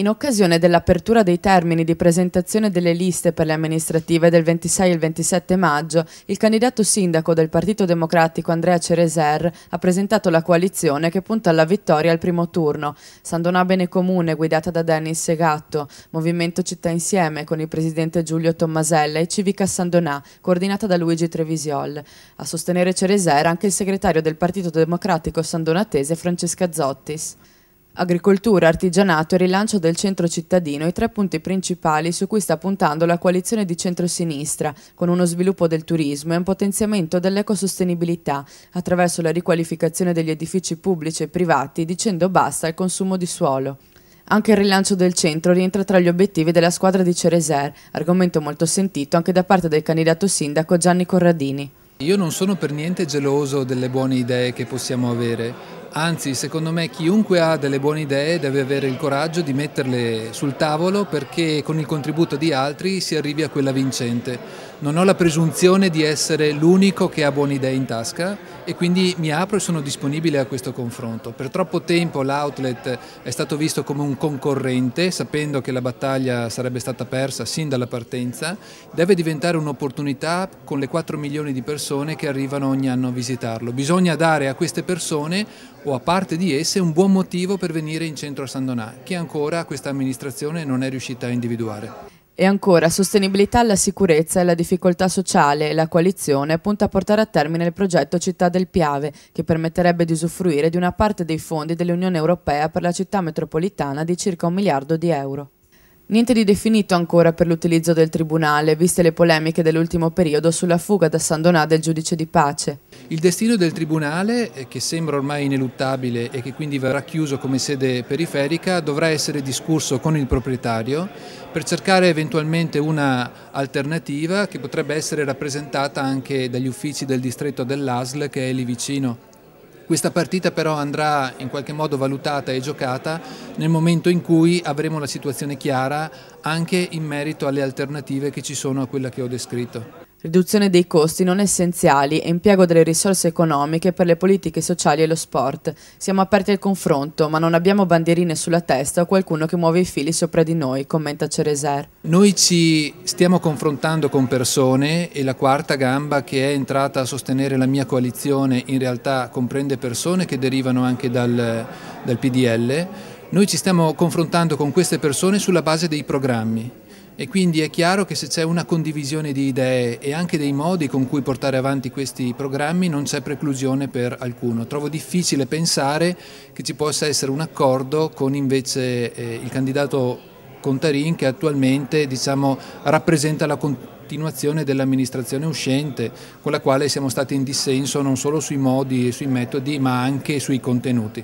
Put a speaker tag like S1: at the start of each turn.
S1: In occasione dell'apertura dei termini di presentazione delle liste per le amministrative del 26 e il 27 maggio, il candidato sindaco del Partito Democratico Andrea Cereser ha presentato la coalizione che punta alla vittoria al primo turno. San Donà Bene Comune, guidata da Denis Segatto, Movimento Città Insieme con il presidente Giulio Tommasella e Civica San Donà, coordinata da Luigi Trevisiol. A sostenere Cereser anche il segretario del Partito Democratico sandonatese Francesca Zottis. Agricoltura, artigianato e rilancio del centro cittadino, i tre punti principali su cui sta puntando la coalizione di centrosinistra, con uno sviluppo del turismo e un potenziamento dell'ecosostenibilità attraverso la riqualificazione degli edifici pubblici e privati, dicendo basta al consumo di suolo. Anche il rilancio del centro rientra tra gli obiettivi della squadra di Cereser, argomento molto sentito anche da parte del candidato sindaco Gianni Corradini.
S2: Io non sono per niente geloso delle buone idee che possiamo avere. Anzi, secondo me chiunque ha delle buone idee deve avere il coraggio di metterle sul tavolo perché con il contributo di altri si arrivi a quella vincente. Non ho la presunzione di essere l'unico che ha buone idee in tasca e quindi mi apro e sono disponibile a questo confronto. Per troppo tempo l'outlet è stato visto come un concorrente, sapendo che la battaglia sarebbe stata persa sin dalla partenza. Deve diventare un'opportunità con le 4 milioni di persone che arrivano ogni anno a visitarlo. Bisogna dare a queste persone o a parte di esse un buon motivo per venire in centro a San Donà, che ancora questa amministrazione non è riuscita a individuare.
S1: E ancora, sostenibilità alla sicurezza e alla difficoltà sociale e la coalizione punta a portare a termine il progetto Città del Piave, che permetterebbe di usufruire di una parte dei fondi dell'Unione Europea per la città metropolitana di circa 1 miliardo di euro. Niente di definito ancora per l'utilizzo del tribunale, viste le polemiche dell'ultimo periodo sulla fuga da San Donà del giudice di pace.
S2: Il destino del tribunale, che sembra ormai ineluttabile e che quindi verrà chiuso come sede periferica, dovrà essere discusso con il proprietario per cercare eventualmente una alternativa che potrebbe essere rappresentata anche dagli uffici del distretto dell'ASL che è lì vicino. Questa partita però andrà in qualche modo valutata e giocata nel momento in cui avremo la situazione chiara anche in merito alle alternative che ci sono a quella che ho descritto.
S1: Riduzione dei costi non essenziali e impiego delle risorse economiche per le politiche sociali e lo sport. Siamo aperti al confronto, ma non abbiamo bandierine sulla testa o qualcuno che muove i fili sopra di noi, commenta Cereser.
S2: Noi ci stiamo confrontando con persone e la quarta gamba che è entrata a sostenere la mia coalizione in realtà comprende persone che derivano anche dal PDL. Noi ci stiamo confrontando con queste persone sulla base dei programmi. E quindi è chiaro che se c'è una condivisione di idee e anche dei modi con cui portare avanti questi programmi non c'è preclusione per alcuno. Trovo difficile pensare che ci possa essere un accordo con invece il candidato Contarin che attualmente rappresenta la continuazione dell'amministrazione uscente con la quale siamo stati in dissenso non solo sui modi e sui metodi ma anche sui contenuti.